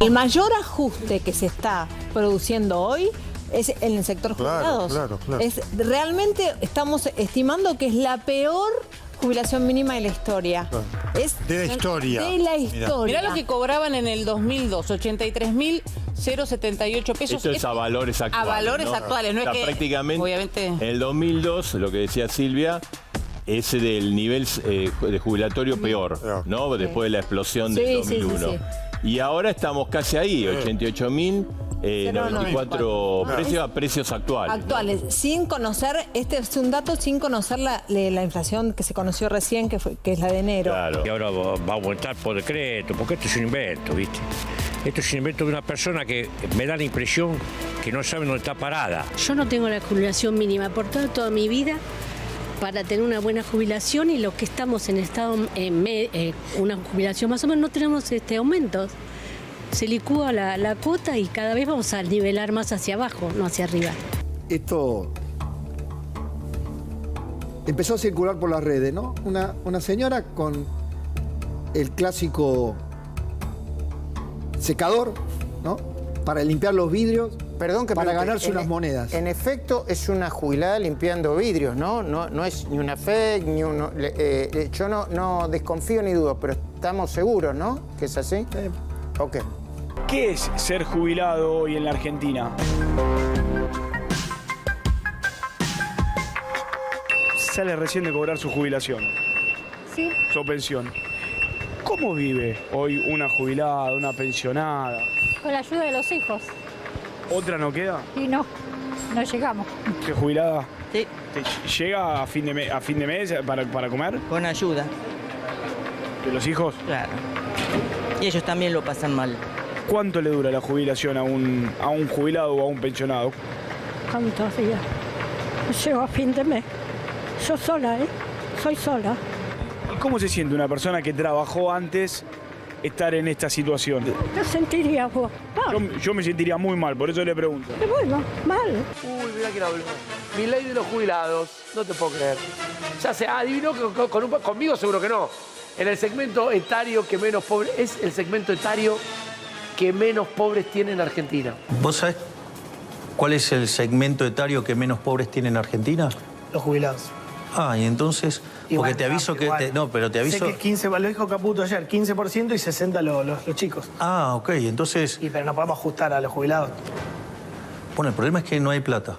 El mayor ajuste que se está produciendo hoy es en el sector jubilados. Claro. Realmente estamos estimando que es la peor jubilación mínima de la historia. De la historia. De la historia. Mirá lo que cobraban en el 2002, 83.078 pesos. Esto es a valores actuales. A valores ¿no? actuales, no O sea, es que... prácticamente, obviamente... en el 2002, lo que decía Silvia, ese del nivel de jubilatorio peor, ¿no? Después de la explosión del 2001. Sí. Y ahora estamos casi ahí, 88.094 precios a precios actuales. Actuales, sin conocer, este es un dato sin conocer la inflación que se conoció recién, que es la de enero. Claro. Y ahora va a aumentar por decreto, porque esto es un invento, ¿viste? Esto es un invento de una persona que me da la impresión que no sabe dónde está parada. Yo no tengo la jubilación mínima, he aportado toda mi vida para tener una buena jubilación y los que estamos en estado, una jubilación más o menos, no tenemos aumentos. Se licúa la cuota y cada vez vamos a nivelar más hacia abajo, no hacia arriba. Esto empezó a circular por las redes, ¿no? Una señora con el clásico secador, ¿no? Para limpiar los vidrios. Perdón que para pregunte, ganarse unas monedas. En efecto, es una jubilada limpiando vidrios, ¿no? No es ni una fake, ni uno... yo no desconfío ni dudo, pero estamos seguros, ¿no? ¿Que es así? Ok. ¿Qué es ser jubilado hoy en la Argentina? Sale recién de cobrar su jubilación. Sí. Su pensión. ¿Cómo vive hoy una jubilada, una pensionada? Con la ayuda de los hijos. ¿Otra no queda? Y no llegamos. ¿Qué jubilada? Sí. ¿Llega a fin de mes para comer? Con ayuda. ¿De los hijos? Claro. Y ellos también lo pasan mal. ¿Cuánto le dura la jubilación a un jubilado o a un pensionado? ¿Cuántos días? Llego a fin de mes. Yo sola, Soy sola. ¿Y cómo se siente una persona que trabajó antes estar en esta situación? ¿Qué sentirías vos? Yo me sentiría muy mal, por eso le pregunto. Bueno, mal. Uy, mira quién habló. Mi ley de los jubilados, no te puedo creer. Ya se adivinó que conmigo seguro que no. En el segmento etario que menos pobre, es el segmento etario que menos pobres tiene en Argentina. ¿Vos sabés cuál es el segmento etario que menos pobres tiene en Argentina? Los jubilados. Ah, y entonces, Igual, porque te aviso que... pero te aviso... Sé que 15, lo dijo Caputo ayer, 15% y 60% los chicos. Ah, ok, entonces... Pero no podemos ajustar a los jubilados. Bueno, el problema es que no hay plata.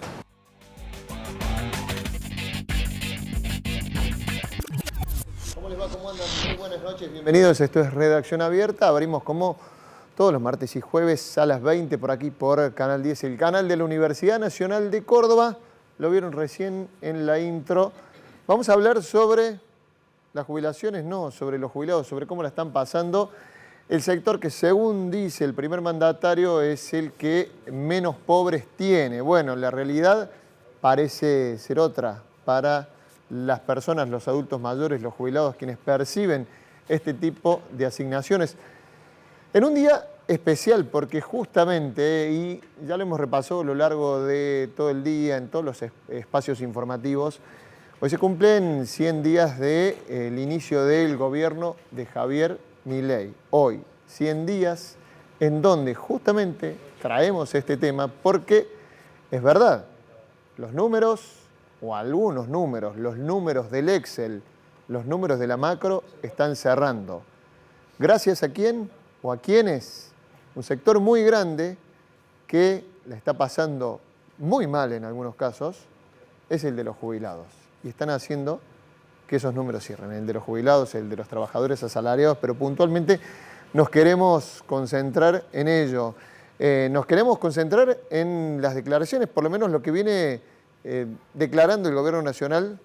¿Cómo les va? ¿Cómo andan? Muy buenas noches, bienvenidos. Esto es Redacción Abierta. Abrimos como todos los martes y jueves a las 20 por aquí por Canal 10, el canal de la Universidad Nacional de Córdoba. Lo vieron recién en la intro. Vamos a hablar sobre las jubilaciones, no, sobre los jubilados, sobre cómo la están pasando. El sector que, según dice el primer mandatario, es el que menos pobres tiene. Bueno, la realidad parece ser otra para las personas, los adultos mayores, los jubilados, quienes perciben este tipo de asignaciones. En un día especial, porque justamente, y ya lo hemos repasado a lo largo de todo el día, en todos los espacios informativos, hoy se cumplen 100 días del inicio del gobierno de Javier Milei. Hoy, 100 días en donde justamente traemos este tema porque es verdad, los números, o algunos números, los números del Excel, los números de la macro están cerrando. ¿Gracias a quién o a quiénes? Un sector muy grande que la está pasando muy mal en algunos casos es el de los jubilados. Y están haciendo que esos números cierren, el de los jubilados, el de los trabajadores asalariados, pero puntualmente nos queremos concentrar en ello. Nos queremos concentrar en las declaraciones, por lo menos lo que viene declarando el Gobierno Nacional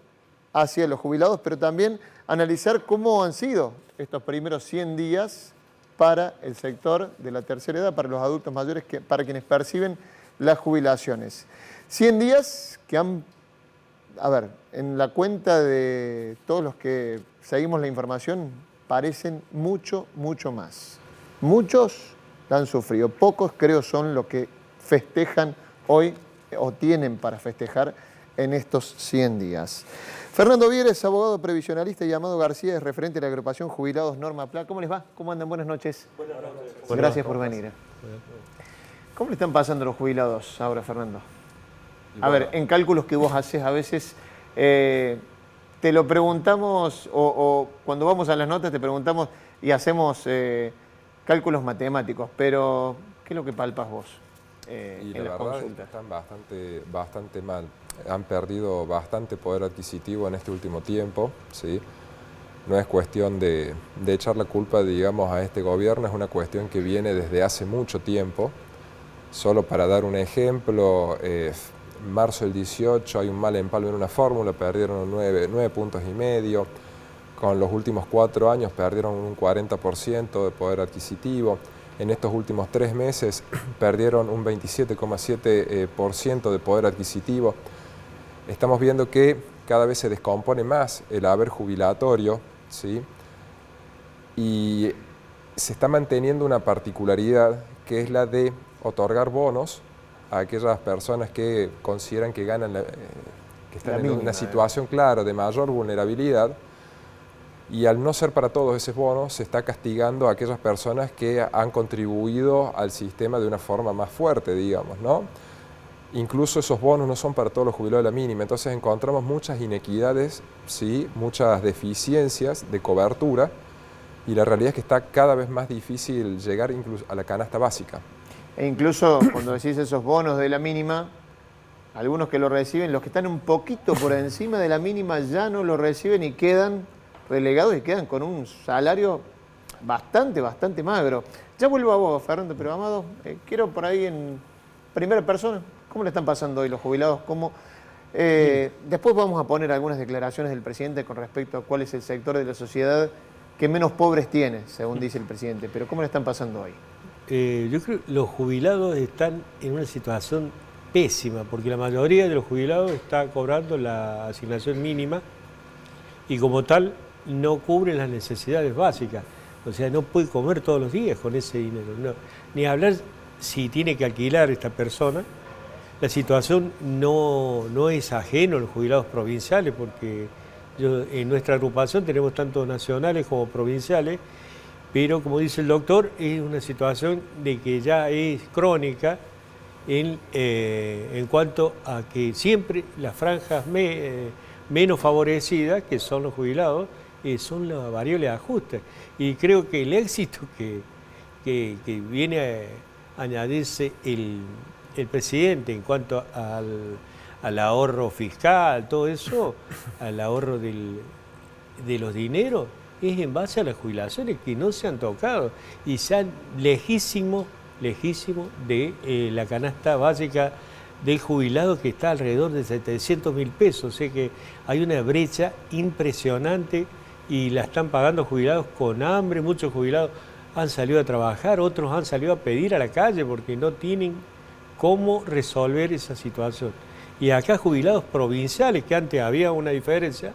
hacia los jubilados, pero también analizar cómo han sido estos primeros 100 días para el sector de la tercera edad, para los adultos mayores, para quienes perciben las jubilaciones. 100 días que han... A ver, en la cuenta de todos los que seguimos la información, parecen mucho más. Muchos la han sufrido, pocos creo son los que festejan hoy o tienen para festejar en estos 100 días. Fernando Vieres, abogado previsionalista, y Amado García es referente de la agrupación Jubilados Norma Pla. ¿Cómo les va? ¿Cómo andan? Buenas noches. Buenas noches. Gracias por venir. ¿Cómo le están pasando los jubilados ahora, Fernando? A ver, en cálculos que vos haces a veces, te lo preguntamos, o cuando vamos a las notas te preguntamos y hacemos cálculos matemáticos, pero ¿qué es lo que palpas vos y en las consultas? Están bastante mal. Han perdido bastante poder adquisitivo en este último tiempo, ¿sí? No es cuestión de echar la culpa, digamos, a este gobierno, es una cuestión que viene desde hace mucho tiempo. Solo para dar un ejemplo, en marzo del 18 hay un mal empalme en una fórmula, perdieron 9,5 puntos. Con los últimos 4 años perdieron un 40% de poder adquisitivo. En estos últimos 3 meses perdieron un 27,7% de poder adquisitivo. Estamos viendo que cada vez se descompone más el haber jubilatorio, ¿sí? Y se está manteniendo una particularidad que es la de otorgar bonos a aquellas personas que consideran que ganan, que están en una situación clara de mayor vulnerabilidad. Y al no ser para todos esos bonos, se está castigando a aquellas personas que han contribuido al sistema de una forma más fuerte, digamos, ¿no? Incluso esos bonos no son para todos los jubilados de la mínima, entonces encontramos muchas inequidades, ¿sí? Muchas deficiencias de cobertura, y la realidad es que está cada vez más difícil llegar incluso a la canasta básica. E incluso cuando decís esos bonos de la mínima, algunos que lo reciben, los que están un poquito por encima de la mínima ya no lo reciben y quedan relegados y quedan con un salario bastante magro. Ya vuelvo a vos, Fernando, pero Amado, quiero por ahí en primera persona, ¿cómo le están pasando hoy los jubilados? Después vamos a poner algunas declaraciones del presidente con respecto a cuál es el sector de la sociedad que menos pobres tiene, según dice el presidente, pero ¿cómo le están pasando hoy? Yo creo que los jubilados están en una situación pésima, porque la mayoría de los jubilados está cobrando la asignación mínima y como tal no cubren las necesidades básicas. O sea, no puede comer todos los días con ese dinero. No. Ni hablar si tiene que alquilar esta persona. La situación no es ajeno a los jubilados provinciales, porque en nuestra agrupación tenemos tanto nacionales como provinciales, pero como dice el doctor, es una situación de que ya es crónica en cuanto a que siempre las franjas menos favorecidas, que son los jubilados, son la variable de ajuste. Y creo que el éxito que viene a añadirse el presidente en cuanto al ahorro fiscal, todo eso, al ahorro de los dineros, es en base a las jubilaciones que no se han tocado y sean lejísimos de la canasta básica del jubilado, que está alrededor de 700.000 pesos. O sea que hay una brecha impresionante y la están pagando jubilados con hambre. Muchos jubilados han salido a trabajar, otros han salido a pedir a la calle porque no tienen cómo resolver esa situación. Y acá jubilados provinciales, que antes había una diferencia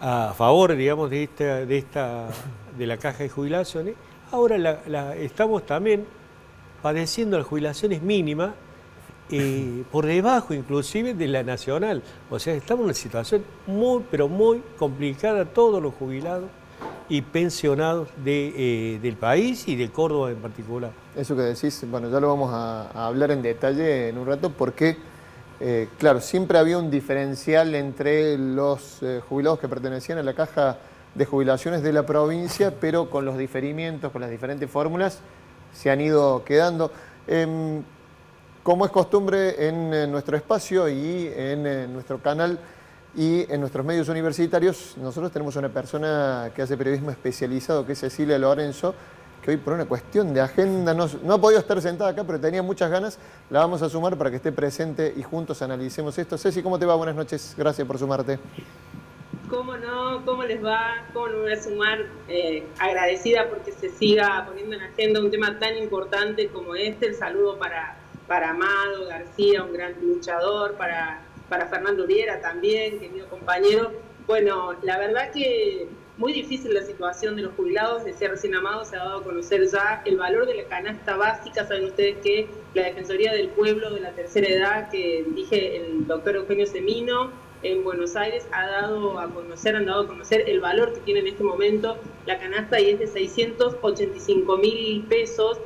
a favor, digamos, de la caja de jubilaciones, ahora estamos también padeciendo las jubilaciones mínimas por debajo inclusive de la nacional. O sea, estamos en una situación pero muy complicada, todos los jubilados y pensionados del país y de Córdoba en particular. Eso que decís, bueno, ya lo vamos a hablar en detalle en un rato, porque claro, siempre había un diferencial entre los jubilados que pertenecían a la caja de jubilaciones de la provincia, pero con los diferimientos, con las diferentes fórmulas, se han ido quedando. Como es costumbre en nuestro espacio y en nuestro canal y en nuestros medios universitarios, nosotros tenemos una persona que hace periodismo especializado, que es Cecilia Lorenzo, que hoy por una cuestión de agenda no ha podido estar sentada acá, pero tenía muchas ganas. La vamos a sumar para que esté presente y juntos analicemos esto. Ceci, ¿cómo te va? Buenas noches. Gracias por sumarte. ¿Cómo no? ¿Cómo les va? ¿Cómo no me voy a sumar? Agradecida porque se siga poniendo en agenda un tema tan importante como este. El saludo para Amado García, un gran luchador, para Fernando Viera también, querido compañero. Bueno, la verdad que muy difícil la situación de los jubilados. Decía recién Amado, se ha dado a conocer ya el valor de la canasta básica. Saben ustedes que la Defensoría del Pueblo de la Tercera Edad, que dirige el doctor Eugenio Semino, en Buenos Aires han dado a conocer el valor que tiene en este momento la canasta, y es de 685.000 pesos.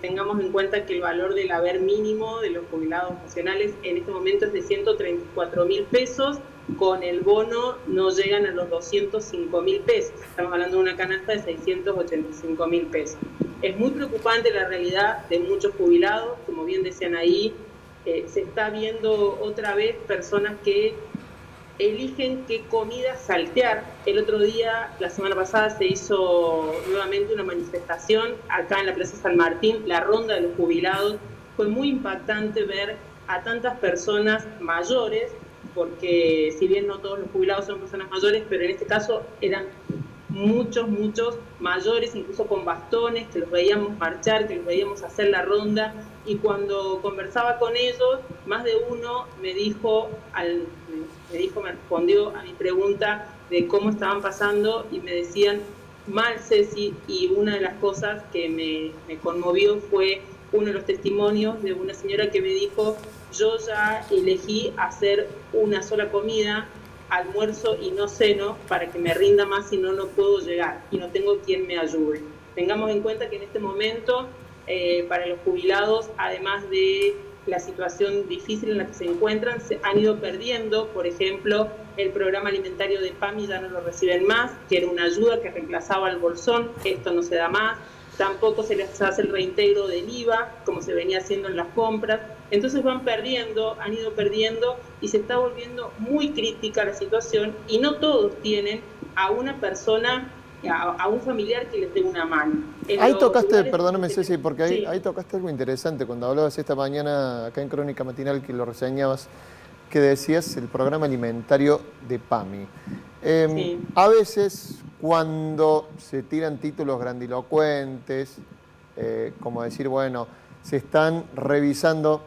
Tengamos en cuenta que el valor del haber mínimo de los jubilados nacionales en este momento es de 134.000 pesos. Con el bono no llegan a los 205.000 pesos. Estamos hablando de una canasta de 685.000 pesos. Es muy preocupante la realidad de muchos jubilados, como bien decían ahí. Se está viendo otra vez personas que eligen qué comida saltear. El otro día, la semana pasada, se hizo nuevamente una manifestación acá en la Plaza San Martín, la ronda de los jubilados. Fue muy impactante ver a tantas personas mayores, porque si bien no todos los jubilados son personas mayores, pero en este caso eran muchos mayores, incluso con bastones, que los veíamos marchar, que los veíamos hacer la ronda, y cuando conversaba con ellos, más de uno me respondió a mi pregunta de cómo estaban pasando, y me decían, mal Ceci, y una de las cosas que me conmovió fue uno de los testimonios de una señora que me dijo: yo ya elegí hacer una sola comida, almuerzo y no ceno, para que me rinda más, si no, no puedo llegar y no tengo quien me ayude. Tengamos en cuenta que en este momento, para los jubilados, además de la situación difícil en la que se encuentran, se han ido perdiendo, por ejemplo, el programa alimentario de PAMI ya no lo reciben más, que era una ayuda que reemplazaba el bolsón. Esto no se da más. Tampoco se les hace el reintegro del IVA, como se venía haciendo en las compras. Entonces han ido perdiendo, y se está volviendo muy crítica la situación, y no todos tienen a una persona, a un familiar que les dé una mano. Ahí tocaste, perdóname Ceci, porque ahí tocaste algo interesante cuando hablabas esta mañana acá en Crónica Matinal, que lo reseñabas, que decías el programa alimentario de PAMI. A veces, cuando se tiran títulos grandilocuentes, como decir, bueno, se están revisando,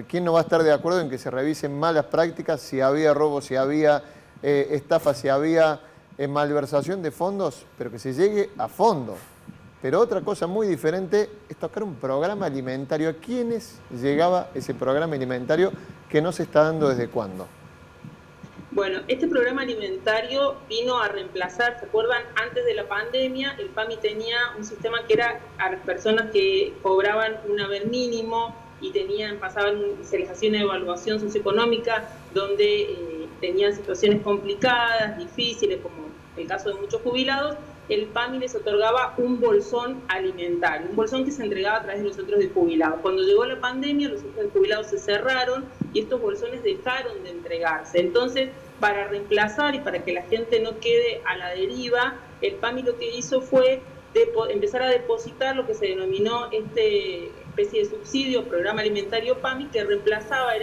¿quién no va a estar de acuerdo en que se revisen malas prácticas, si había robo, si había estafa, si había malversación de fondos, pero que se llegue a fondo? Pero otra cosa muy diferente es tocar un programa alimentario. ¿A quiénes llegaba ese programa alimentario que no se está dando desde cuándo? Bueno, este programa alimentario vino a reemplazar, ¿se acuerdan? Antes de la pandemia, el PAMI tenía un sistema que era a las personas que cobraban un haber mínimo y se les hacía una evaluación socioeconómica donde tenían situaciones complicadas, difíciles, como el caso de muchos jubilados. El PAMI les otorgaba un bolsón alimentario, un bolsón que se entregaba a través de los centros de jubilados. Cuando llegó la pandemia, los centros de jubilados se cerraron y estos bolsones dejaron de entregarse. Entonces, para reemplazar y para que la gente no quede a la deriva, el PAMI lo que hizo fue empezar a depositar lo que se denominó especie de subsidio, programa alimentario PAMI, que era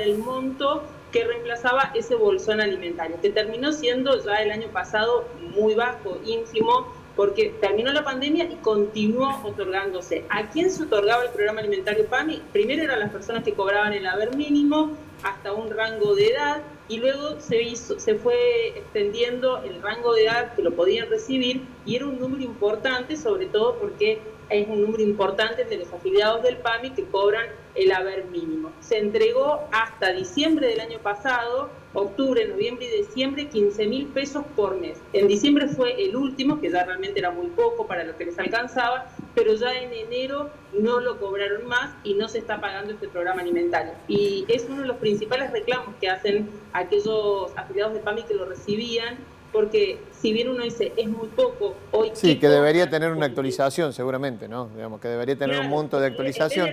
el monto que reemplazaba ese bolsón alimentario, que terminó siendo ya el año pasado muy bajo, ínfimo, porque terminó la pandemia y continuó otorgándose. ¿A quién se otorgaba el programa alimentario PAMI? Primero eran las personas que cobraban el haber mínimo hasta un rango de edad, y luego se fue extendiendo el rango de edad que lo podían recibir, y era un número importante, sobre todo porque es un número importante de los afiliados del PAMI que cobran el haber mínimo. Se entregó hasta diciembre del año pasado, octubre, noviembre y diciembre, 15.000 pesos por mes. En diciembre fue el último, que ya realmente era muy poco para lo que les alcanzaba, pero ya en enero no lo cobraron más y no se está pagando este programa alimentario. Y es uno de los principales reclamos que hacen aquellos afiliados del PAMI que lo recibían, porque si bien uno dice es muy poco hoy... Sí, que debería tener una actualización seguramente, ¿no? Digamos que debería tener un monto de actualización.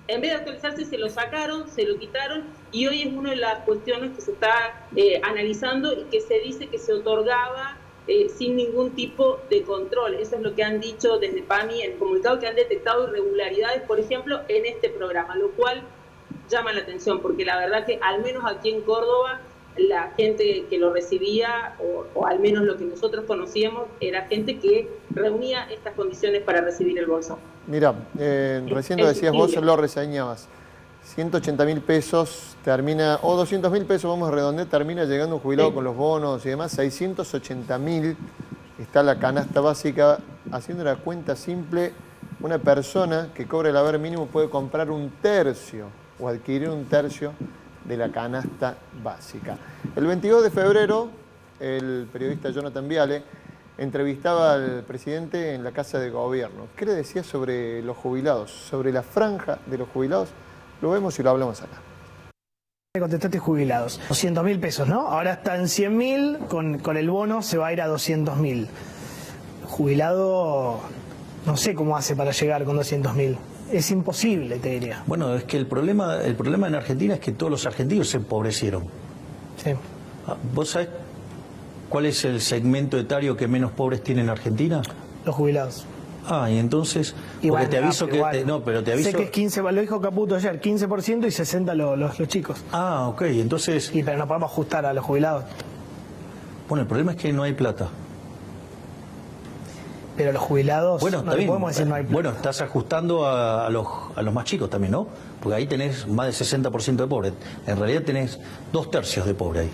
En vez de actualizarse, se lo sacaron, se lo quitaron, y hoy es una de las cuestiones que se está analizando y que se dice que se otorgaba sin ningún tipo de control. Eso es lo que han dicho desde PAMI en el comunicado, que han detectado irregularidades, por ejemplo, en este programa, lo cual llama la atención, porque la verdad que al menos aquí en Córdoba, la gente que lo recibía, o al menos lo que nosotros conocíamos, era gente que reunía estas condiciones para recibir el bolsón. Mira, recién lo decías vos, lo reseñabas. 180.000 pesos termina, o 200.000 pesos, vamos a redondear, termina llegando un jubilado con los bonos y demás. 680.000 está la canasta básica. Haciendo una cuenta simple, una persona que cobra el haber mínimo puede comprar un tercio o adquirir un tercio de la canasta básica. El 22 de febrero, el periodista Jonathan Viale entrevistaba al presidente en la Casa de Gobierno. ¿Qué le decía sobre los jubilados, sobre la franja de los jubilados? Lo vemos y lo hablamos acá. Contestaste jubilados, 200.000 pesos, ¿no? Ahora está en 100.000, con el bono se va a ir a 200.000. Jubilado, no sé cómo hace para llegar con 200.000. Es imposible, te diría. Bueno, es que el problema en Argentina es que todos los argentinos se empobrecieron. Sí. ¿Vos sabés cuál es el segmento etario que menos pobres tiene en Argentina? Los jubilados. Ah, y entonces, Y porque bueno, te aviso que... igual. no, pero te aviso... Sé que es 15, lo dijo Caputo ayer, 15% y 60% los chicos. Ah, ok, entonces... Y pero no podemos ajustar a los jubilados. Bueno, el problema es que no hay plata. Pero los jubilados, bueno, no le podemos decir no hay plata. Bueno, estás ajustando a los más chicos también, ¿no? Porque ahí tenés más del 60% de pobres. En realidad tenés 2/3 de pobres ahí.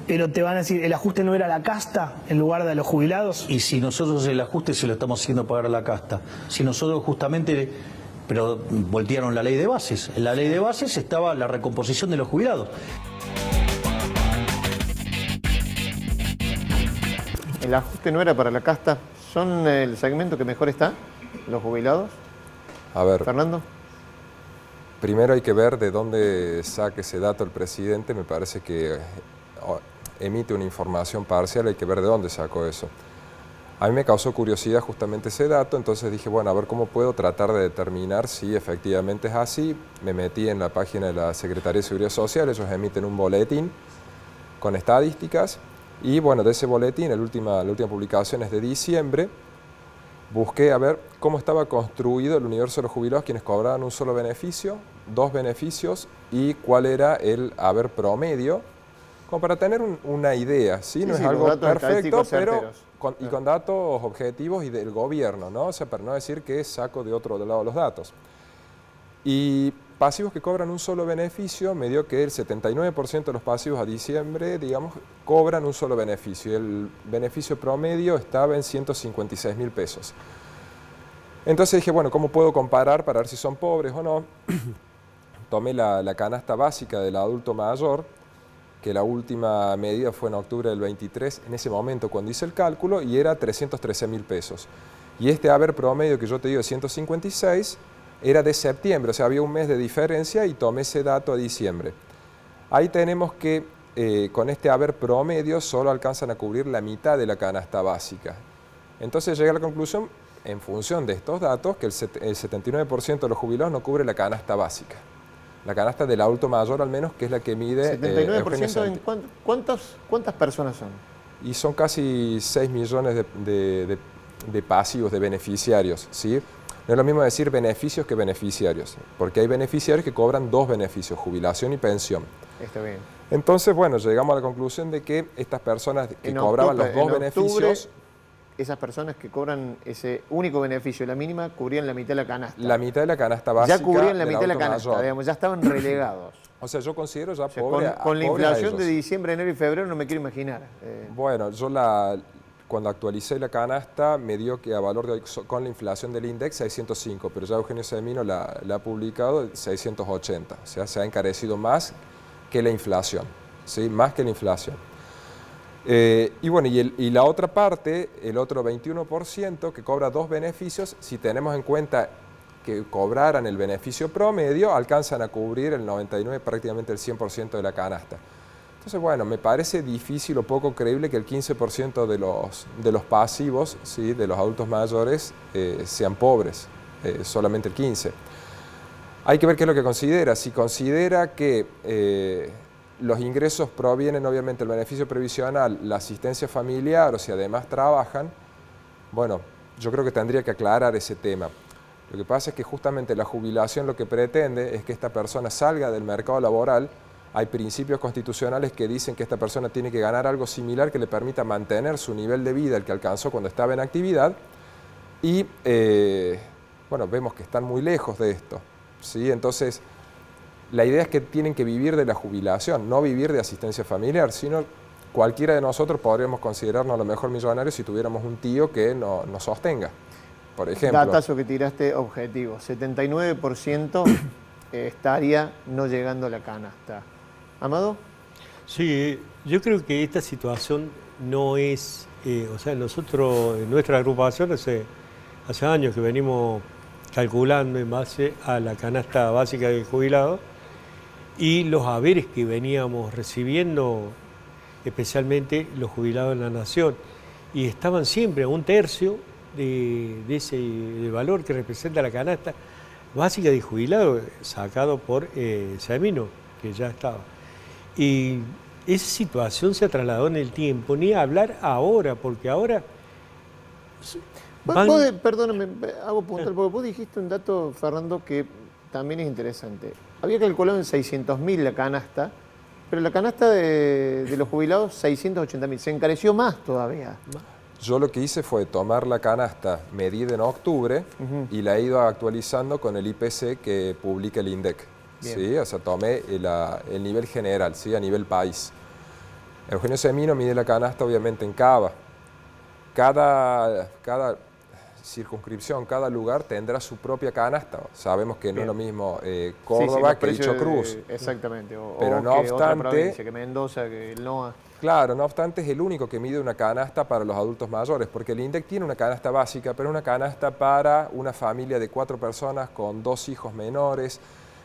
Pero te van a decir, ¿el ajuste no era la casta en lugar de los jubilados? Y si nosotros el ajuste se lo estamos haciendo pagar a la casta. Si nosotros justamente... Pero voltearon la ley de bases. En la ley de bases estaba la recomposición de los jubilados. ¿El ajuste no era para la casta? ¿Son el segmento que mejor está, los jubilados? A ver, Fernando. Primero hay que ver de dónde saca ese dato el presidente. Me parece que emite una información parcial, hay que ver de dónde sacó eso. A mí me causó curiosidad justamente ese dato, entonces dije, bueno, a ver cómo puedo tratar de determinar si efectivamente es así. Me metí en la página de la Secretaría de Seguridad Social, ellos emiten un boletín con estadísticas y bueno, de ese boletín, la última publicación es de diciembre, busqué a ver cómo estaba construido el universo de los jubilados, quienes cobraban un solo beneficio, 2 beneficios y cuál era el haber promedio, como para tener una idea, ¿sí? No es algo perfecto, pero con datos objetivos y del gobierno, ¿no? O sea, para no decir que saco de otro lado los datos. Y pasivos que cobran un solo beneficio, me dio que el 79% de los pasivos a diciembre, digamos, cobran un solo beneficio. Y el beneficio promedio estaba en 156.000 pesos. Entonces dije, bueno, ¿cómo puedo comparar para ver si son pobres o no? Tomé la canasta básica del adulto mayor, que la última medida fue en octubre del 23, en ese momento cuando hice el cálculo, y era 313.000 pesos. Y este haber promedio que yo te digo de 156 era de septiembre, o sea, había un mes de diferencia y tomé ese dato a diciembre. Ahí tenemos que con este haber promedio solo alcanzan a cubrir la mitad de la canasta básica. Entonces llegué a la conclusión, en función de estos datos, que el 79% de los jubilados no cubre la canasta básica. La canasta del adulto mayor al menos, que es la que mide... 79% en ¿cuántas personas son? Y son casi 6 millones de pasivos, de beneficiarios, ¿sí? No es lo mismo decir beneficios que beneficiarios, porque hay beneficiarios que cobran 2 beneficios, jubilación y pensión. Está bien. Entonces, bueno, llegamos a la conclusión de que estas personas que cobraban los 2 beneficios... Esas personas que cobran ese único beneficio, la mínima, cubrían la mitad de la canasta. La mitad de la canasta básica. Ya cubrían la mitad de la canasta, digamos, ya estaban relegados. O sea, yo considero ya pobre con la inflación de diciembre, enero y febrero no me quiero imaginar. Bueno, yo cuando actualicé la canasta me dio que a valor de hoy, con la inflación del INDEX, 605, pero ya Eugenio Semino la ha publicado 680. O sea, se ha encarecido más que la inflación, ¿sí? Más que la inflación. Y bueno, y la otra parte, el otro 21% que cobra 2 beneficios, si tenemos en cuenta que cobraran el beneficio promedio, alcanzan a cubrir el 99, prácticamente el 100% de la canasta. Entonces, bueno, me parece difícil o poco creíble que el 15% de los pasivos, ¿sí?, de los adultos mayores sean pobres, solamente el 15%. Hay que ver qué es lo que considera. Si considera que los ingresos provienen obviamente del beneficio previsional, la asistencia familiar, o si además trabajan, bueno, yo creo que tendría que aclarar ese tema. Lo que pasa es que justamente la jubilación lo que pretende es que esta persona salga del mercado laboral. Hay principios constitucionales que dicen que esta persona tiene que ganar algo similar que le permita mantener su nivel de vida, el que alcanzó cuando estaba en actividad, y bueno, vemos que están muy lejos de esto, ¿sí? Entonces, la idea es que tienen que vivir de la jubilación, no vivir de asistencia familiar, sino cualquiera de nosotros podríamos considerarnos a lo mejor millonarios si tuviéramos un tío que nos sostenga, por ejemplo. Datazo que tiraste objetivo, 79% estaría no llegando a la canasta. Amado. Sí, yo creo que esta situación no es, o sea, nosotros en nuestra agrupación hace años que venimos calculando en base a la canasta básica del jubilado y los haberes que veníamos recibiendo, especialmente los jubilados en la Nación, y estaban siempre a un tercio de ese valor que representa la canasta básica de jubilado sacado por Semino, que ya estaba. Y esa situación se trasladó en el tiempo, ni hablar ahora, porque ahora... Perdóname, hago puntual, porque vos dijiste un dato, Fernando, que también es interesante. Había calculado en 600.000 la canasta, pero la canasta de los jubilados, 680.000. Se encareció más todavía. Yo lo que hice fue tomar la canasta medida en octubre y la he ido actualizando con el IPC que publica el INDEC. ¿Sí? O sea, tomé el nivel general, ¿sí? A nivel país. Eugenio Semino mide la canasta obviamente en Cava. Cada circunscripción, cada lugar tendrá su propia canasta. Sabemos que no es lo mismo Córdoba que Dicho Cruz. Exactamente. Pero no obstante, otra provincia, que Mendoza, que el NOA. Claro, no obstante es el único que mide una canasta para los adultos mayores, porque el INDEC tiene una canasta básica, pero es una canasta para una familia de 4 personas con 2 hijos menores.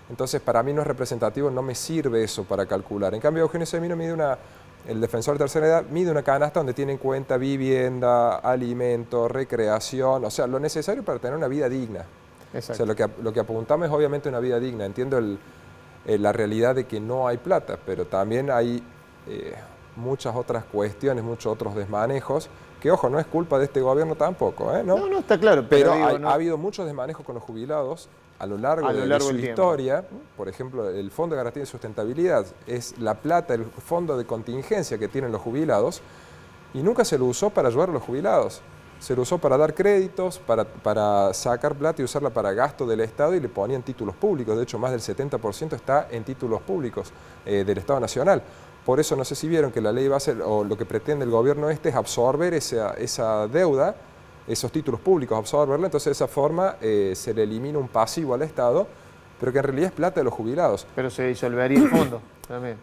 Entonces, para mí no es representativo, no me sirve eso para calcular. En cambio, Eugenio Semino el defensor de tercera edad mide una canasta donde tiene en cuenta vivienda, alimento, recreación, o sea, lo necesario para tener una vida digna. Exacto. O sea, lo que apuntamos es obviamente una vida digna. Entiendo la realidad de que no hay plata, pero también hay muchas otras cuestiones, muchos otros desmanejos, que ojo, no es culpa de este gobierno tampoco, ¿no? No, está claro. Pero ha habido muchos desmanejos con los jubilados a lo largo de su historia. Por ejemplo, el Fondo de Garantía de Sustentabilidad es la plata, el fondo de contingencia que tienen los jubilados, y nunca se lo usó para ayudar a los jubilados. Se lo usó para dar créditos, para sacar plata y usarla para gasto del Estado, y le ponían títulos públicos. De hecho, más del 70% está en títulos públicos del Estado Nacional. Por eso no sé si vieron que la ley va a ser, o lo que pretende el gobierno es absorber esa deuda, esos títulos públicos, absorberla. Entonces de esa forma se le elimina un pasivo al Estado, pero que en realidad es plata de los jubilados. Pero se disolvería el fondo también.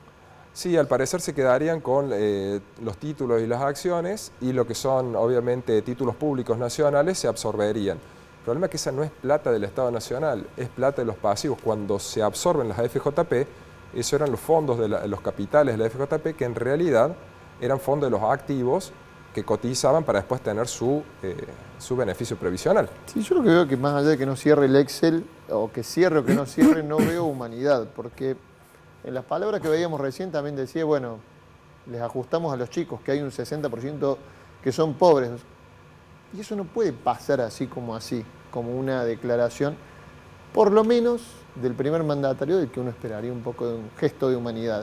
Sí, al parecer se quedarían con los títulos y las acciones, y lo que son obviamente títulos públicos nacionales se absorberían. El problema es que esa no es plata del Estado Nacional, es plata de los pasivos. Cuando se absorben las AFJP, esos eran los fondos de los capitales de la FJP, que en realidad eran fondos de los activos que cotizaban para después tener su beneficio previsional. Sí, yo lo que veo es que más allá de que no cierre el Excel, o que cierre o que no cierre, no veo humanidad, porque en las palabras que veíamos recién también decía, bueno, les ajustamos a los chicos, que hay un 60% que son pobres, y eso no puede pasar así, como una declaración, por lo menos del primer mandatario, del que uno esperaría un poco de un gesto de humanidad.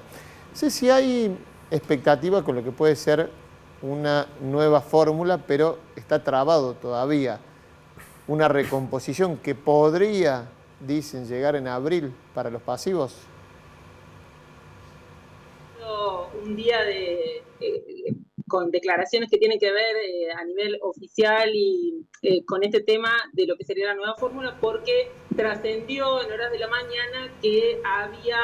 No sé si hay expectativa con lo que puede ser una nueva fórmula, pero está trabado todavía. Una recomposición que podría, dicen, llegar en abril para los pasivos. Un día con declaraciones que tienen que ver a nivel oficial y con este tema de lo que sería la nueva fórmula, porque trascendió en horas de la mañana que había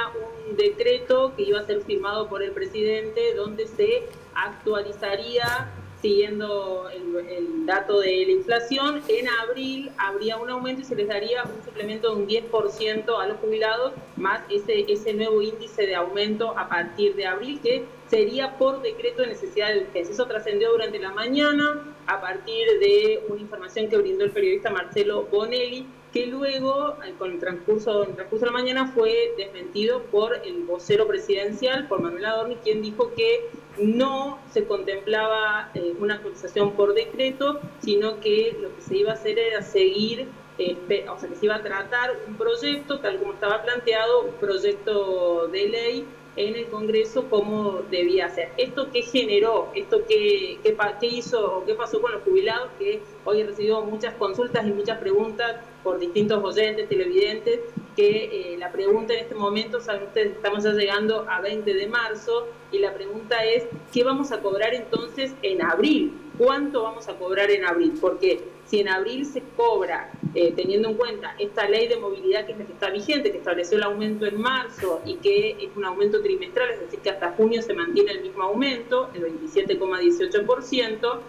un decreto que iba a ser firmado por el presidente donde se actualizaría, siguiendo el dato de la inflación, en abril habría un aumento y se les daría un suplemento de un 10% a los jubilados, más ese nuevo índice de aumento a partir de abril, que sería por decreto de necesidad de urgencia. Eso trascendió durante la mañana a partir de una información que brindó el periodista Marcelo Bonelli, que luego, con el transcurso de la mañana, fue desmentido por el vocero presidencial, por Manuel Adorni, quien dijo que no se contemplaba una actualización por decreto, sino que lo que se iba a hacer era seguir, o sea, que se iba a tratar un proyecto, tal como estaba planteado, un proyecto de ley en el Congreso como debía ser. ¿Esto qué generó? ¿Esto qué hizo o qué pasó con los jubilados? Que hoy he recibido muchas consultas y muchas preguntas por distintos oyentes, televidentes, que la pregunta en este momento, saben ustedes, estamos ya llegando a 20 de marzo, y la pregunta es, ¿qué vamos a cobrar entonces en abril? ¿Cuánto vamos a cobrar en abril? Porque si en abril se cobra, teniendo en cuenta esta ley de movilidad que es la que está vigente, que estableció el aumento en marzo y que es un aumento trimestral, es decir, que hasta junio se mantiene el mismo aumento, el 27,18%,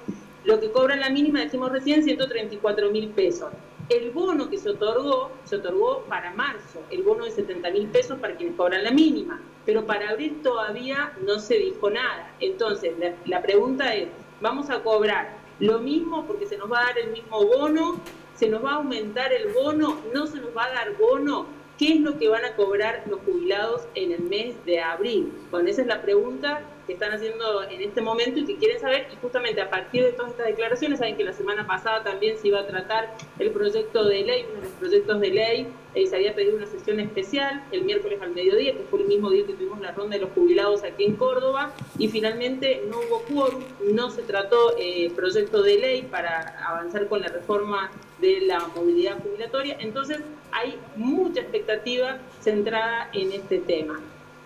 lo que cobra la mínima, decimos recién, 134.000 pesos. El bono que se otorgó para marzo, el bono de 70.000 pesos para quienes cobran la mínima, pero para abril todavía no se dijo nada. Entonces, la pregunta es, ¿vamos a cobrar lo mismo porque se nos va a dar el mismo bono? ¿Se nos va a aumentar el bono? ¿No se nos va a dar bono? ¿Qué es lo que van a cobrar los jubilados en el mes de abril? Bueno, esa es la pregunta que están haciendo en este momento y que quieren saber, y justamente a partir de todas estas declaraciones, saben que la semana pasada también se iba a tratar el proyecto de ley, uno de los proyectos de ley, se había pedido una sesión especial el miércoles al mediodía, que fue el mismo día que tuvimos la ronda de los jubilados aquí en Córdoba, y finalmente no hubo quórum, no se trató proyecto de ley para avanzar con la reforma de la movilidad jubilatoria, entonces hay mucha expectativa centrada en este tema.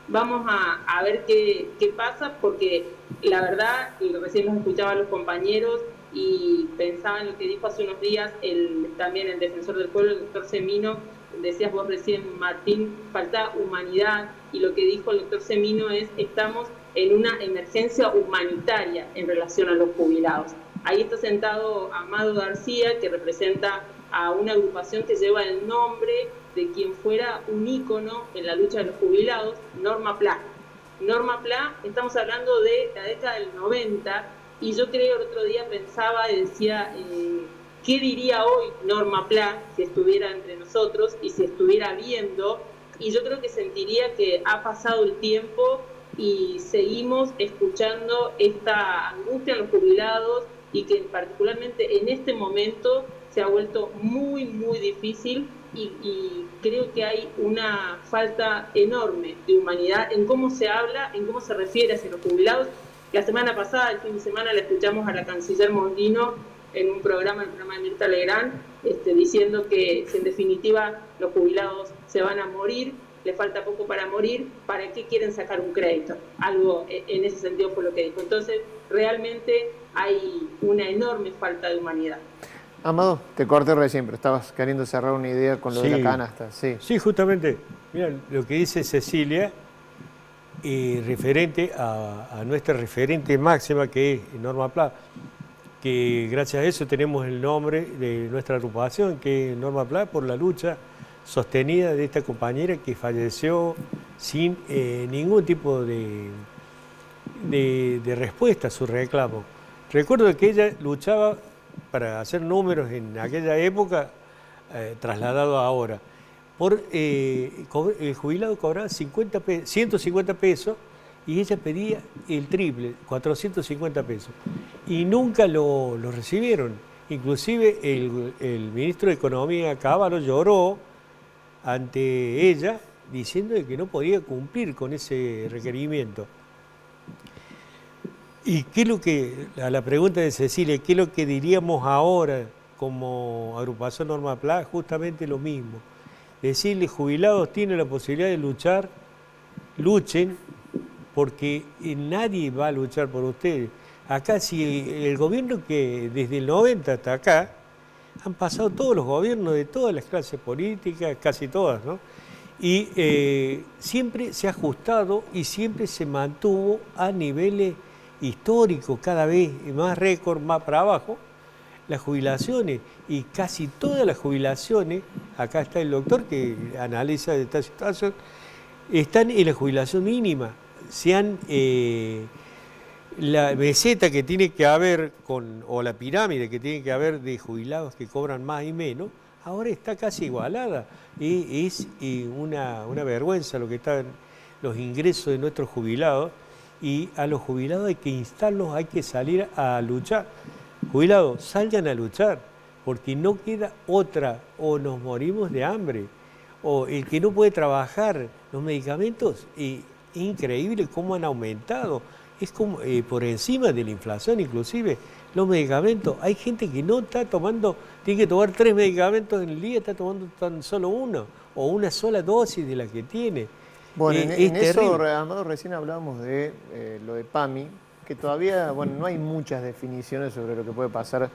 Vamos a ver qué pasa, porque la verdad, recién los escuchaba a los compañeros y pensaba en lo que dijo hace unos días también el defensor del pueblo, el doctor Semino. Decías vos recién, Martín, falta humanidad, y lo que dijo el doctor Semino es: estamos en una emergencia humanitaria en relación a los jubilados. Ahí está sentado Amado García, que representa a una agrupación que lleva el nombre de quien fuera un ícono en la lucha de los jubilados, Norma Pla. Norma Pla, estamos hablando de la década del 90, y yo creo el otro día pensaba y decía, ¿qué diría hoy Norma Pla si estuviera entre nosotros y si estuviera viendo? Y yo creo que sentiría que ha pasado el tiempo y seguimos escuchando esta angustia en los jubilados, y que particularmente en este momento se ha vuelto muy, muy difícil, y creo que hay una falta enorme de humanidad en cómo se habla, en cómo se refiere hacia los jubilados. La semana pasada, el fin de semana, la escuchamos a la canciller Mondino en el programa de Mirta Legrand, diciendo que si en definitiva los jubilados se van a morir, le falta poco para morir, ¿para qué quieren sacar un crédito? Algo en ese sentido fue lo que dijo. Entonces, realmente hay una enorme falta de humanidad. Amado, te corté recién, pero estabas queriendo cerrar una idea con lo de la canasta. Sí, justamente. Mira, lo que dice Cecilia, referente a nuestra referente máxima, que es Norma Pla, que gracias a eso tenemos el nombre de nuestra agrupación, que es Norma Pla, por la lucha sostenida de esta compañera que falleció sin ningún tipo de respuesta a su reclamo. Recuerdo que ella luchaba para hacer números en aquella época, trasladado a ahora. El jubilado cobraba 150 pesos y ella pedía el triple, 450 pesos. Y nunca lo recibieron. Inclusive el ministro de Economía, Cavallo, lloró ante ella diciendo que no podía cumplir con ese requerimiento. ¿Y qué es lo que, a la pregunta de Cecilia, qué es lo que diríamos ahora como agrupación Norma Pla? Justamente lo mismo. Decirles, jubilados tienen la posibilidad de luchar, luchen, porque nadie va a luchar por ustedes. Acá, si el gobierno que desde el 90 hasta acá, han pasado todos los gobiernos de todas las clases políticas, casi todas, ¿no? Y siempre se ha ajustado y siempre se mantuvo a niveles históricos, cada vez más récord, más para abajo, las jubilaciones, y casi todas las jubilaciones, acá está el doctor que analiza esta situación, están en la jubilación mínima. La meseta que tiene que haber, o la pirámide que tiene que haber de jubilados que cobran más y menos, ahora está casi igualada. Es una vergüenza lo que están los ingresos de nuestros jubilados, y a los jubilados hay que instarlos, hay que salir a luchar. Jubilados, salgan a luchar, porque no queda otra, o nos morimos de hambre, o el que no puede trabajar, los medicamentos, es increíble cómo han aumentado, es como por encima de la inflación inclusive, los medicamentos. Hay gente que no está tomando, tiene que tomar 3 medicamentos en el día, está tomando tan solo uno, o una sola dosis de la que tiene. Bueno, en eso, Amado, recién hablábamos de lo de PAMI, que todavía, bueno, no hay muchas definiciones sobre lo que puede pasar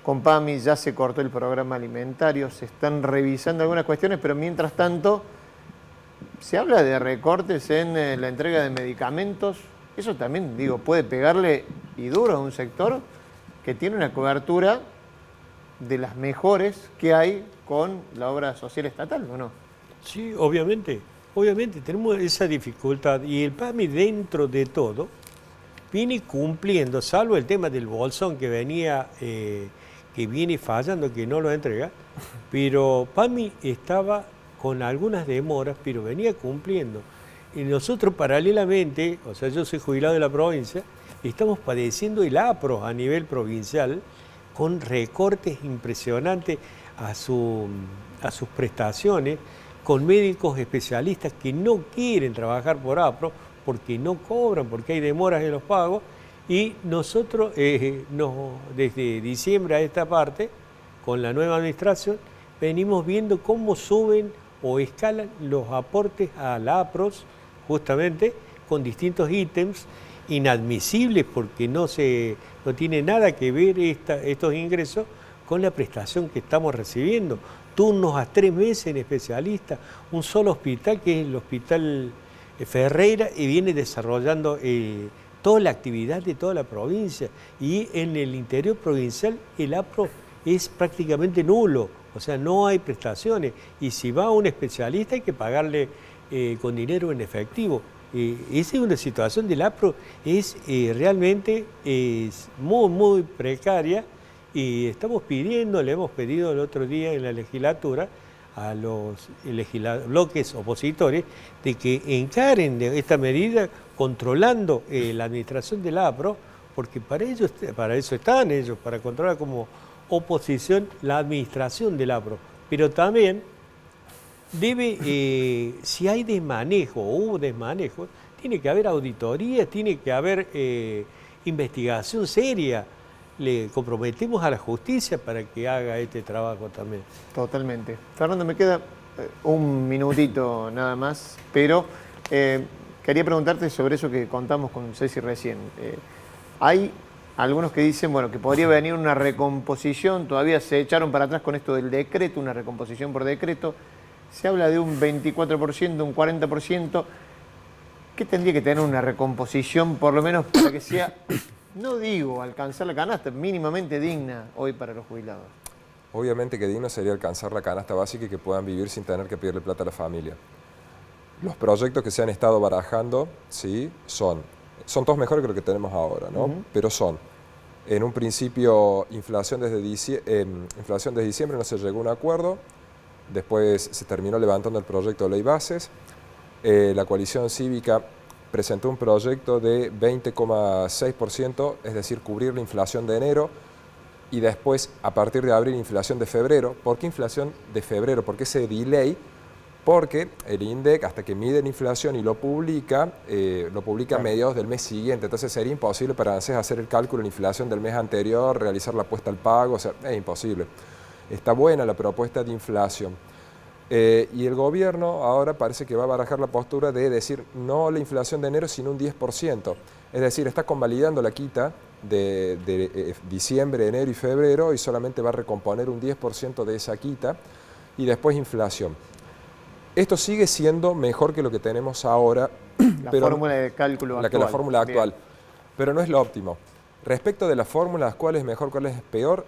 con PAMI, ya se cortó el programa alimentario, se están revisando algunas cuestiones, pero mientras tanto se habla de recortes en la entrega de medicamentos. Eso también, digo, puede pegarle y duro a un sector que tiene una cobertura de las mejores que hay con la obra social estatal, ¿o no? Sí, obviamente tenemos esa dificultad y el PAMI dentro de todo viene cumpliendo, salvo el tema del bolsón que venía, que viene fallando, que no lo entrega, pero PAMI estaba con algunas demoras, pero venía cumpliendo. Y nosotros paralelamente, o sea, yo soy jubilado de la provincia, estamos padeciendo el APRO a nivel provincial con recortes impresionantes a sus prestaciones, con médicos especialistas que no quieren trabajar por APRO porque no cobran, porque hay demoras en los pagos, y nosotros desde diciembre a esta parte, con la nueva administración, venimos viendo cómo suben o escalan los aportes a la APROS, justamente con distintos ítems inadmisibles porque no tiene nada que ver estos ingresos con la prestación que estamos recibiendo. Turnos a 3 meses en especialistas, un solo hospital que es el Hospital Ferreira y viene desarrollando toda la actividad de toda la provincia, y en el interior provincial el APRO es prácticamente nulo, o sea, no hay prestaciones, y si va a un especialista hay que pagarle con dinero en efectivo. Esa es una situación del APRO, realmente muy, muy precaria, y estamos pidiendo, le hemos pedido el otro día en la legislatura a los bloques opositores de que encaren de esta medida controlando la administración del APRO, porque para eso están ellos, para controlar como oposición la administración del APRO. Pero también si hay desmanejo o hubo desmanejo, tiene que haber auditoría, tiene que haber investigación seria. Le comprometemos a la justicia para que haga este trabajo también. Totalmente. Fernando, me queda un minutito nada más, pero quería preguntarte sobre eso que contamos con Ceci recién. Hay algunos que dicen, bueno, que podría venir una recomposición, todavía se echaron para atrás con esto del decreto, una recomposición por decreto. Se habla de un 24%, un 40%. ¿Qué tendría que tener una recomposición, por lo menos para que sea, no digo alcanzar la canasta, mínimamente digna hoy para los jubilados? Obviamente que digno sería alcanzar la canasta básica y que puedan vivir sin tener que pedirle plata a la familia. Los proyectos que se han estado barajando, sí, son todos mejores que lo que tenemos ahora, ¿no? Pero son, en un principio, inflación desde diciembre no se llegó a un acuerdo, después se terminó levantando el proyecto de ley bases, la coalición cívica presentó un proyecto de 20,6%, es decir, cubrir la inflación de enero, y después, a partir de abril, inflación de febrero. ¿Por qué inflación de febrero? ¿Por qué ese delay? Porque el INDEC, hasta que mide la inflación y lo publica a mediados del mes siguiente. Entonces sería imposible para ANSES hacer el cálculo de la inflación del mes anterior, realizar la apuesta al pago, o sea, es imposible. Está buena la propuesta de inflación. Y el gobierno ahora parece que va a barajar la postura de decir no la inflación de enero, sino un 10%. Es decir, está convalidando la quita de diciembre, enero y febrero, y solamente va a recomponer un 10% de esa quita, y después inflación. Esto sigue siendo mejor que lo que tenemos ahora. La fórmula de cálculo actual. La fórmula actual. Pero no es lo óptimo. Respecto de las fórmulas, cuál es mejor, cuál es peor,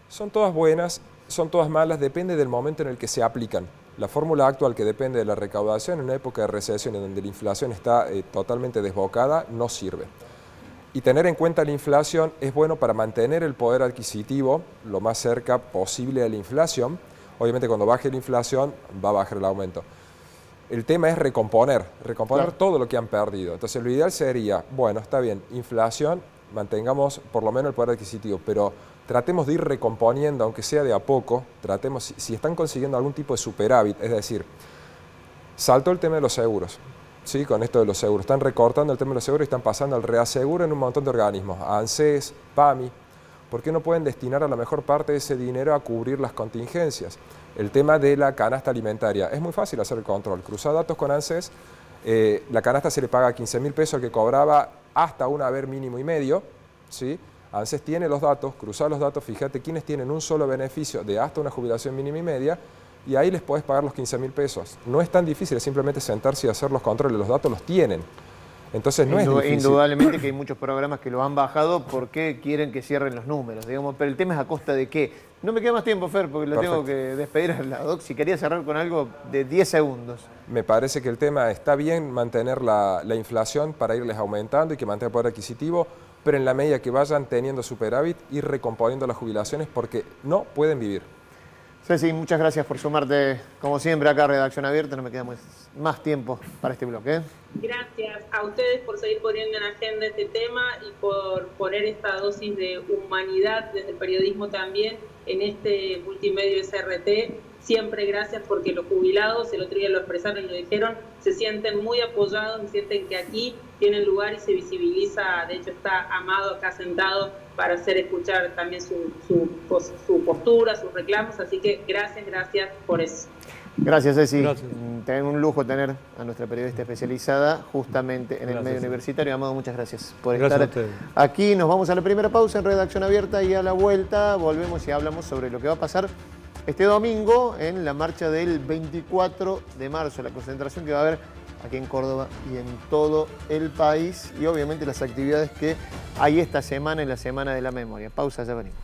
son todas buenas, son todas malas, depende del momento en el que se aplican. La fórmula actual, que depende de la recaudación en una época de recesión en donde la inflación está totalmente desbocada, no sirve. Y tener en cuenta la inflación es bueno para mantener el poder adquisitivo lo más cerca posible de la inflación. Obviamente cuando baje la inflación va a bajar el aumento. El tema es recomponer claro, todo lo que han perdido. Entonces lo ideal sería, bueno, está bien, inflación, mantengamos por lo menos el poder adquisitivo, pero tratemos de ir recomponiendo, aunque sea de a poco, tratemos, si están consiguiendo algún tipo de superávit, es decir, saltó el tema de los seguros, ¿sí? Con esto de los seguros, están recortando el tema de los seguros y están pasando al reaseguro en un montón de organismos, ANSES, PAMI. ¿Por qué no pueden destinar a la mejor parte de ese dinero a cubrir las contingencias? El tema de la canasta alimentaria, es muy fácil hacer el control, cruzar datos con ANSES, la canasta se le paga 15.000 pesos al que cobraba hasta un haber mínimo y medio, ¿sí? ANSES tiene los datos, cruzar los datos, fíjate quiénes tienen un solo beneficio de hasta una jubilación mínima y media, y ahí les podés pagar los 15.000 pesos. No es tan difícil, es simplemente sentarse y hacer los controles, los datos los tienen. Entonces no es difícil. Indudablemente que hay muchos programas que lo han bajado porque quieren que cierren los números, digamos, pero el tema es a costa de qué. No me queda más tiempo, Fer, porque lo tengo que despedir a la doc. Si quería cerrar con algo de 10 segundos. Me parece que el tema está bien mantener la inflación para irles aumentando y que mantenga poder adquisitivo, pero en la medida que vayan teniendo superávit, ir recomponiendo las jubilaciones porque no pueden vivir. Ceci, muchas gracias por sumarte, como siempre, acá a Redacción Abierta. No me queda más tiempo para este bloque. Gracias a ustedes por seguir poniendo en agenda este tema y por poner esta dosis de humanidad desde el periodismo también en este multimedio SRT. Siempre gracias porque los jubilados, el otro día lo expresaron y lo dijeron, se sienten muy apoyados y sienten que aquí tienen lugar y se visibiliza. De hecho, está Amado acá sentado para hacer escuchar también su postura, sus reclamos. Así que gracias por eso. Gracias, Ceci. Tengo un lujo tener a nuestra periodista especializada justamente en el medio universitario. Amado, muchas gracias por estar aquí. Nos vamos a la primera pausa en Redacción Abierta y a la vuelta volvemos y hablamos sobre lo que va a pasar este domingo en la marcha del 24 de marzo, la concentración que va a haber aquí en Córdoba y en todo el país y obviamente las actividades que hay esta semana en la Semana de la Memoria. Pausa, ya venimos.